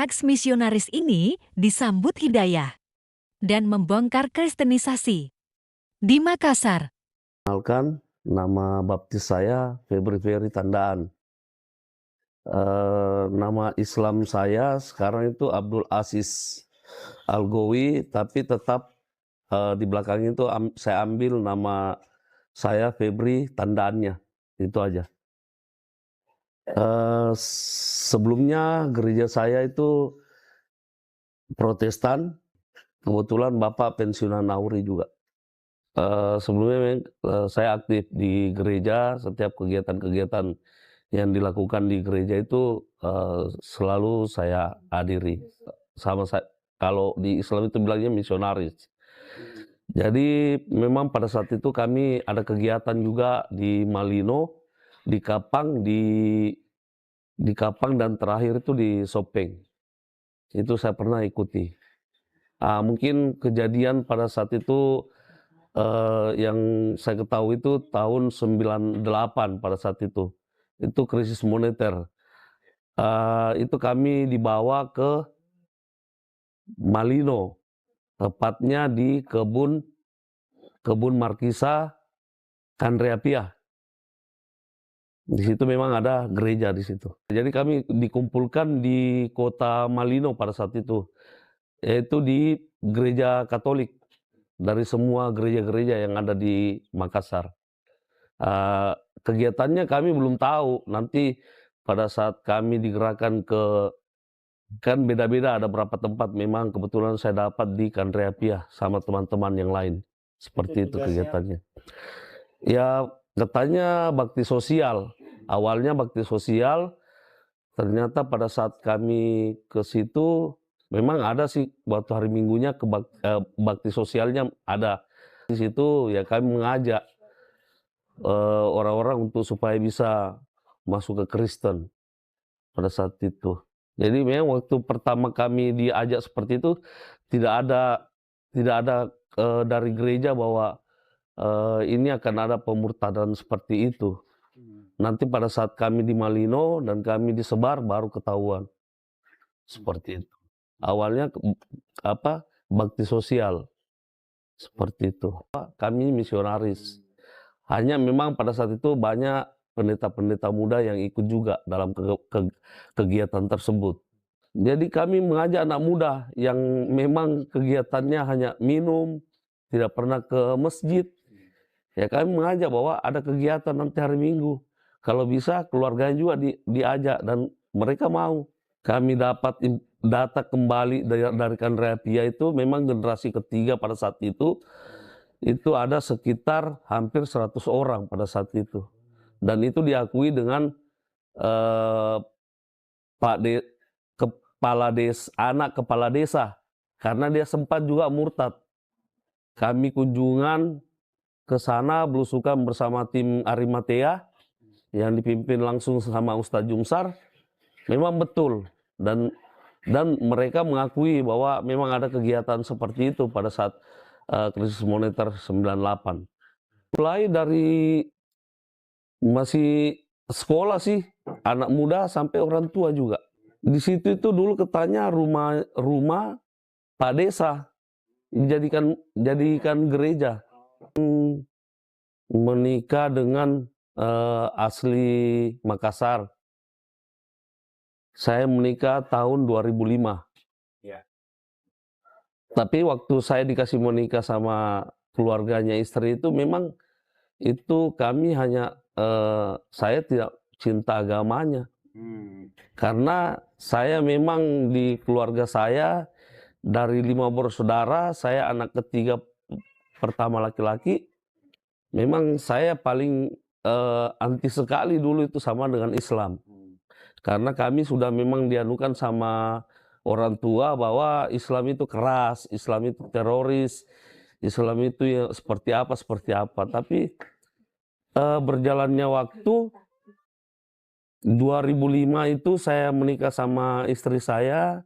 aks misionaris ini disambut hidayah dan membongkar kristenisasi. Di Makassar, Kenalkan, nama baptis saya Febri Ferry Tandaan. Nama Islam saya sekarang itu Abdul Aziz Algowi, tapi tetap di belakang itu saya ambil nama saya Febri Tandaannya, itu aja. Sebelumnya gereja saya itu Protestan, kebetulan Bapak pensiunan Nauri juga. Sebelumnya saya aktif di gereja, setiap kegiatan-kegiatan yang dilakukan di gereja itu selalu saya hadiri. Kalau di Islam itu bilangnya misionaris. Jadi memang pada saat itu kami ada kegiatan juga di Malino, di Kapang, di Kapang dan terakhir itu di Sopeng. Itu saya pernah ikuti. Mungkin kejadian pada saat itu yang saya ketahui itu tahun 98 pada saat itu krisis moneter. Itu kami dibawa ke Malino, tepatnya di kebun Markisa Kandreapia. Di situ memang ada gereja di situ. Jadi kami dikumpulkan di kota Malino pada saat itu, yaitu di gereja Katolik dari semua gereja-gereja yang ada di Makassar. Kegiatannya kami belum tahu, nanti pada saat kami digerakkan kan beda-beda, ada berapa tempat, memang kebetulan saya dapat di Kandreapia sama teman-teman yang lain. Seperti itu kegiatannya. Ya katanya bakti sosial, awalnya bakti sosial, ternyata pada saat kami ke situ memang ada sih waktu hari Minggunya bakti sosialnya ada. Di situ ya kami mengajak orang-orang untuk supaya bisa masuk ke Kristen pada saat itu. Jadi memang waktu pertama kami diajak seperti itu tidak ada dari gereja bahwa ini akan ada pemurtadan seperti itu. Nanti pada saat kami di Malino dan kami disebar baru ketahuan seperti itu. Awalnya bakti sosial seperti itu. Kami misionaris. Hanya memang pada saat itu banyak pendeta-pendeta muda yang ikut juga dalam kegiatan tersebut. Jadi kami mengajak anak muda yang memang kegiatannya hanya minum, tidak pernah ke masjid. Ya kami mengajak bahwa ada kegiatan nanti hari Minggu. Kalau bisa keluarganya juga diajak dan mereka mau. Kami dapat data kembali dari Kandreapia itu memang generasi ketiga pada saat itu ada sekitar hampir 100 orang pada saat itu. Dan itu diakui dengan anak kepala desa, karena dia sempat juga murtad. Kami kunjungan ke sana belusukan bersama tim Arimatea yang dipimpin langsung sama Ustadz Jungsar. Memang betul dan mereka mengakui bahwa memang ada kegiatan seperti itu pada saat krisis moneter 98. Mulai dari masih sekolah sih, anak muda sampai orang tua juga. Di situ itu dulu katanya rumah Pak Desa jadikan gereja. Menikah dengan asli Makassar. Saya menikah tahun 2005. Ya. Tapi waktu saya dikasih menikah sama keluarganya istri itu memang itu kami hanya saya tidak cinta agamanya. Karena saya memang di keluarga saya dari 5 bersaudara, saya anak ketiga pertama laki-laki. Memang saya paling anti sekali dulu itu sama dengan Islam. Karena kami sudah memang dianukan sama orang tua bahwa Islam itu keras, Islam itu teroris, Islam itu ya seperti apa. Tapi berjalannya waktu 2005 itu saya menikah sama istri saya,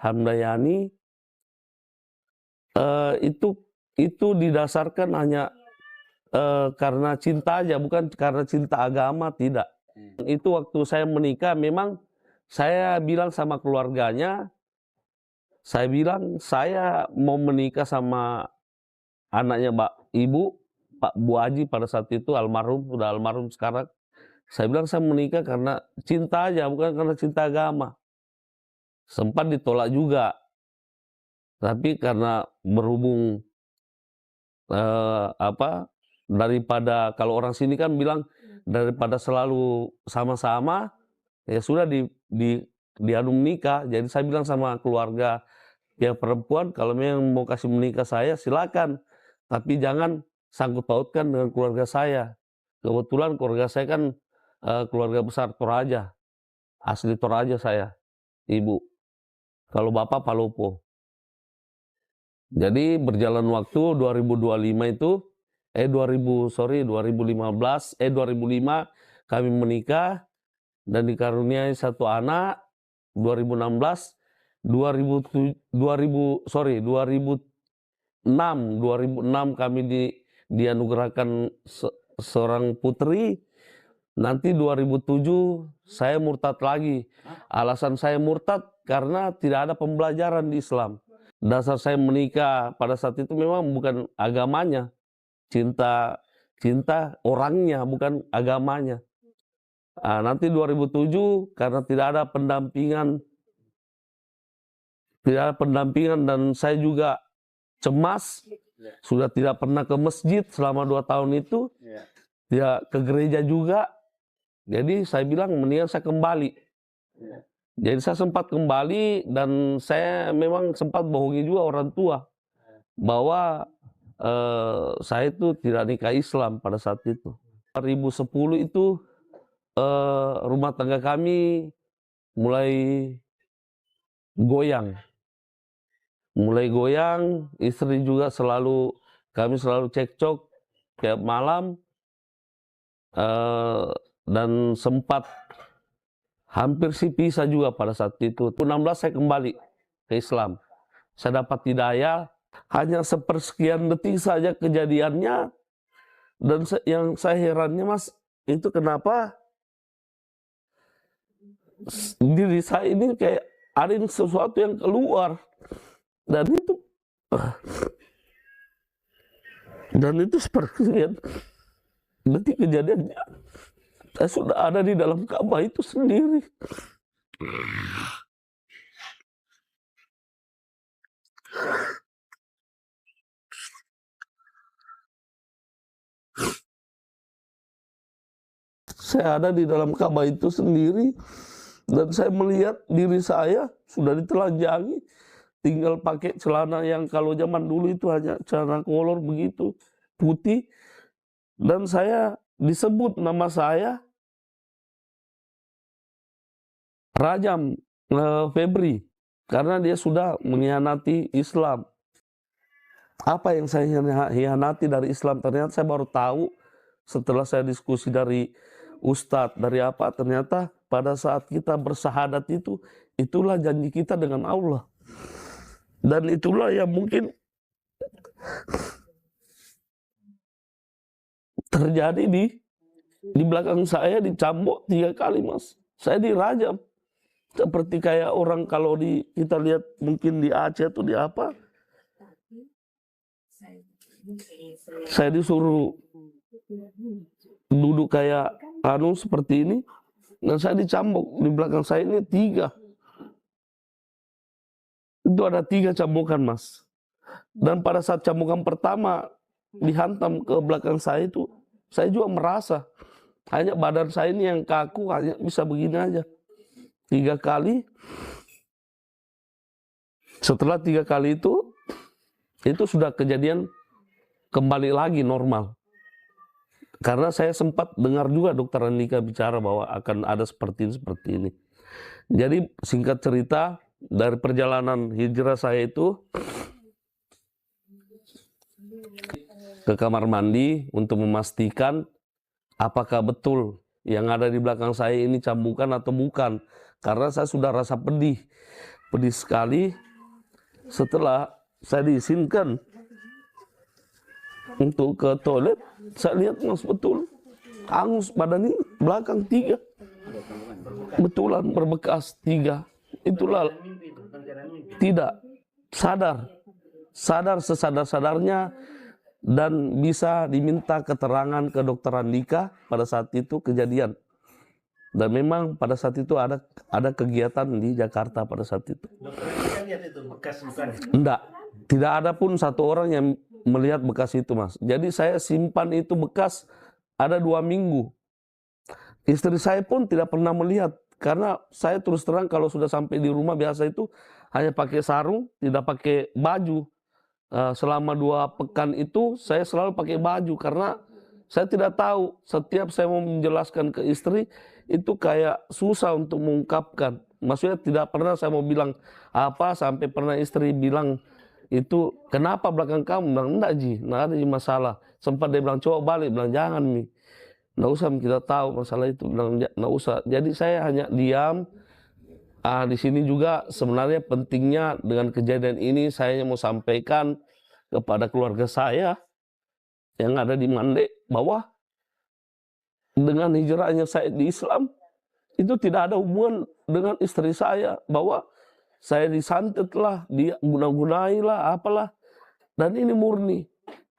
Hamdayani. Itu didasarkan hanya karena cinta aja, bukan karena cinta agama, tidak. Itu waktu saya menikah memang saya bilang sama keluarganya, saya bilang saya mau menikah sama anaknya Ibu, Pak Bu Haji pada saat itu almarhum, sudah almarhum sekarang. Saya bilang saya menikah karena cinta aja, bukan karena cinta agama. Sempat ditolak juga, tapi karena berhubung daripada kalau orang sini kan bilang daripada selalu sama-sama, ya sudah diadu menikah. Jadi saya bilang sama keluarga pihak perempuan, kalau memang mau kasih menikah saya silakan, tapi jangan sangkut pautkan dengan keluarga saya. Kebetulan keluarga saya kan keluarga besar Toraja, asli Toraja saya, ibu. Kalau bapak Palopo. Jadi berjalan waktu 2025 itu, 2015 kami menikah dan dikaruniai satu anak. 2006 kami dianugerahkan seorang putri. Nanti 2007 saya murtad lagi. Alasan saya murtad karena tidak ada pembelajaran di Islam. Dasar saya menikah pada saat itu memang bukan agamanya. Cinta orangnya, bukan agamanya. Nanti 2007 karena tidak ada pendampingan dan saya juga cemas, sudah tidak pernah ke masjid selama 2 tahun itu, tidak ke gereja juga. Jadi saya bilang mendingan saya kembali. Jadi saya sempat kembali dan saya memang sempat bohongi juga orang tua bahwa saya itu tidak nikah Islam pada saat itu. 2010 itu rumah tangga kami mulai goyang. Istri juga kami selalu cekcok tiap malam, dan sempat hampir sih pisah juga pada saat itu. 2016 saya kembali ke Islam. Saya dapat hidayah, hanya sepersekian detik saja kejadiannya. Dan yang saya herannya Mas, itu kenapa diri saya ini kayak ada sesuatu yang keluar. Dan itu sepersekian detik kejadiannya. Saya sudah ada di dalam Ka'bah itu sendiri. Saya ada di dalam Ka'bah itu sendiri dan saya melihat diri saya sudah ditelanjangi, tinggal pakai celana yang kalau zaman dulu itu hanya celana kolor begitu, putih, dan saya disebut nama saya Rajam Febri karena dia sudah mengkhianati Islam. Apa yang saya hianati dari Islam? Ternyata saya baru tahu setelah saya diskusi dari Ustadz, dari apa, ternyata pada saat kita bersahadat itu, itulah janji kita dengan Allah. Dan itulah yang mungkin terjadi di belakang saya, dicambuk 3 kali Mas. Saya dirajam. Seperti kayak orang kalau kita lihat mungkin di Aceh atau di apa. Saya disuruh duduk kayak seperti ini. Dan saya dicambuk. Di belakang saya ini 3. Itu ada 3 cambukan Mas. Dan pada saat cambukan pertama dihantam ke belakang saya itu, saya juga merasa hanya badan saya ini yang kaku, hanya bisa begini aja. 3 kali. Setelah 3 kali itu sudah kejadian kembali lagi normal. Karena saya sempat dengar juga Dokter Andika bicara bahwa akan ada seperti ini. Jadi singkat cerita, dari perjalanan hijrah saya itu ke kamar mandi untuk memastikan apakah betul yang ada di belakang saya ini cambukan atau bukan. Karena saya sudah rasa pedih sekali. Setelah saya diizinkan untuk ke toilet, saya lihat Mas betul hangus badan ini belakang 3. Betulan berbekas 3. Itulah tidak sadar sesadar-sadarnya dan bisa diminta keterangan ke dokter Andika pada saat itu kejadian. Dan memang pada saat itu ada kegiatan di Jakarta pada saat itu. Dokter Andika lihat itu bekas bukan? Enggak, tidak ada pun satu orang yang melihat bekas itu, Mas. Jadi saya simpan itu bekas ada 2 minggu. Istri saya pun tidak pernah melihat, karena saya terus terang kalau sudah sampai di rumah biasa itu hanya pakai sarung, tidak pakai baju. Selama 2 pekan itu saya selalu pakai baju karena saya tidak tahu, setiap saya mau menjelaskan ke istri itu kayak susah untuk mengungkapkan. Maksudnya tidak pernah saya mau bilang apa sampai pernah istri bilang itu kenapa belakang kamu? Bilang enggak Ji, enggak ada masalah. Sempat dia bilang coba balik, bilang jangan Mi. Nggak usah kita tahu masalah itu, bilang nggak usah. Jadi saya hanya diam. Di sini juga sebenarnya pentingnya dengan kejadian ini saya mau sampaikan kepada keluarga saya yang ada di Mande bahwa dengan hijrahnya saya di Islam itu tidak ada hubungan dengan istri saya, bahwa saya disantet lah, dia guna-gunai lah, apalah. Dan ini murni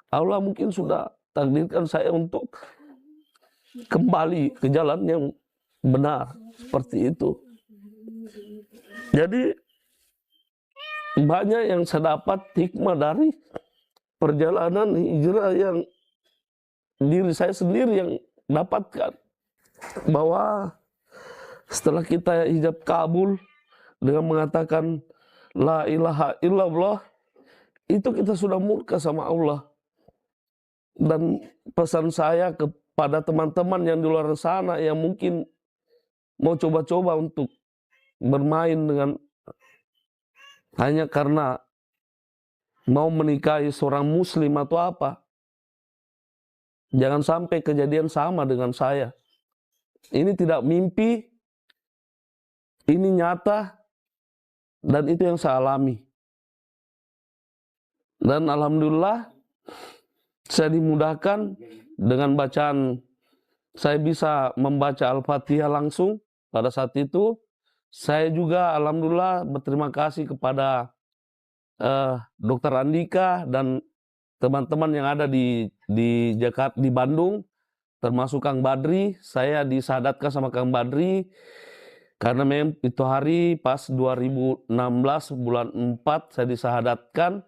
Allah mungkin sudah takdirkan saya untuk kembali ke jalan yang benar seperti itu. Jadi banyak yang saya dapat hikmah dari perjalanan hijrah yang diri saya sendiri yang dapatkan, bahwa setelah kita hijab kabul dengan mengatakan la ilaha illallah, itu kita sudah murka sama Allah. Dan pesan saya kepada teman-teman yang di luar sana yang mungkin mau coba-coba untuk bermain dengan hanya karena mau menikahi seorang muslim atau apa, jangan sampai kejadian sama dengan saya. Ini tidak mimpi, ini nyata, dan itu yang saya alami. Dan alhamdulillah saya dimudahkan dengan bacaan, saya bisa membaca Al-Fatihah langsung pada saat itu. Saya juga alhamdulillah berterima kasih kepada Dokter Andika dan teman-teman yang ada di Jakarta, di Bandung, termasuk Kang Badri. Saya disahadatkan sama Kang Badri karena memang itu hari pas 2016 bulan 4 saya disahadatkan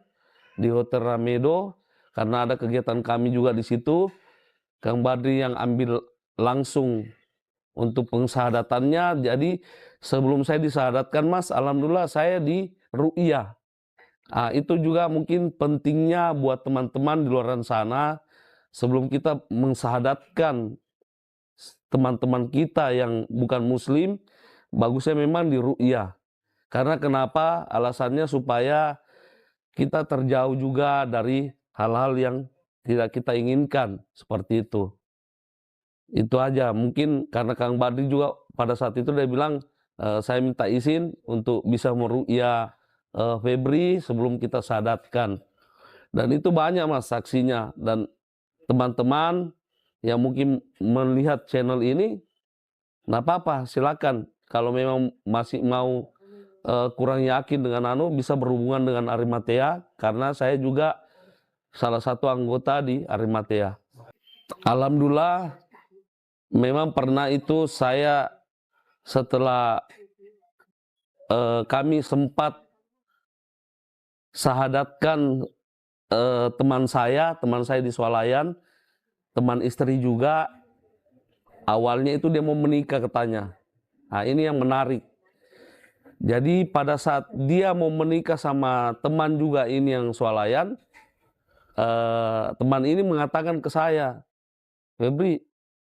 di Hotel Ramedo karena ada kegiatan kami juga di situ. Kang Badri yang ambil langsung untuk pensyahadatannya. Jadi sebelum saya disahadatkan, Mas, alhamdulillah saya di ru'yah. Itu juga mungkin pentingnya buat teman-teman di luar sana, sebelum kita mensyahadatkan teman-teman kita yang bukan muslim, bagusnya memang di ru'yah. Karena kenapa? Alasannya supaya kita terjauh juga dari hal-hal yang tidak kita inginkan, seperti itu. Itu aja, mungkin karena Kang Badri juga pada saat itu dia bilang, saya minta izin untuk bisa meru'yah Febri sebelum kita sadatkan. Dan itu banyak Mas saksinya, dan teman-teman yang mungkin melihat channel ini, nggak apa-apa, silakan. Kalau memang masih mau kurang yakin dengan bisa berhubungan dengan Arimatea, karena saya juga salah satu anggota di Arimatea. Alhamdulillah, memang pernah itu saya setelah kami sempat sahadatkan teman saya di Swalayan, teman istri juga, awalnya itu dia mau menikah katanya. Ini yang menarik. Jadi pada saat dia mau menikah sama teman juga ini yang Swalayan, teman ini mengatakan ke saya, Febri,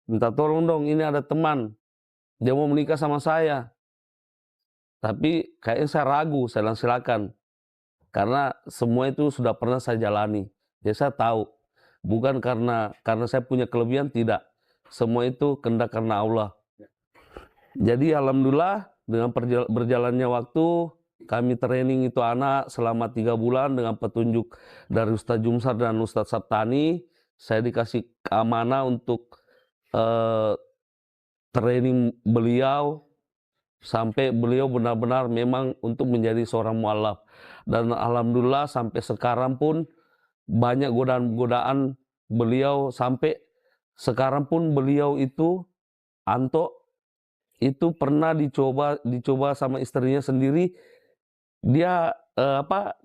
minta tolong dong, ini ada teman, dia mau menikah sama saya. Tapi kayaknya saya ragu, saya bilang silakan. Karena semua itu sudah pernah saya jalani. Jadi saya tahu, bukan karena saya punya kelebihan, tidak. Semua itu kehendak karena Allah. Jadi alhamdulillah dengan berjalannya waktu, kami training itu anak selama 3 bulan dengan petunjuk dari Ustadz Jumsar dan Ustadz Sabtani. Saya dikasih amanah untuk training beliau sampai beliau benar-benar memang untuk menjadi seorang mualaf. Dan alhamdulillah sampai sekarang pun banyak godaan-godaan beliau, sampai sekarang pun beliau itu Anto itu pernah dicoba sama istrinya sendiri, dia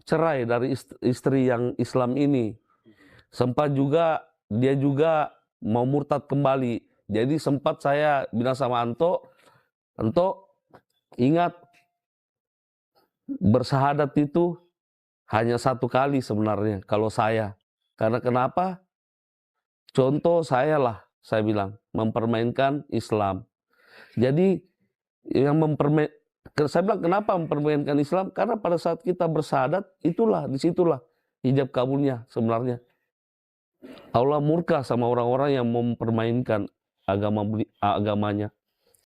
cerai dari istri yang Islam ini. Sempat juga dia juga mau murtad kembali. Jadi sempat saya bilang sama Anto, ingat bersahadat itu hanya satu kali sebenarnya kalau saya. Karena kenapa? Contoh saya lah, saya bilang, mempermainkan Islam. Jadi yang saya bilang kenapa mempermainkan Islam? Karena pada saat kita bersahadat, disitulah hijab kabulnya sebenarnya. Allah murka sama orang-orang yang mempermainkan agamanya.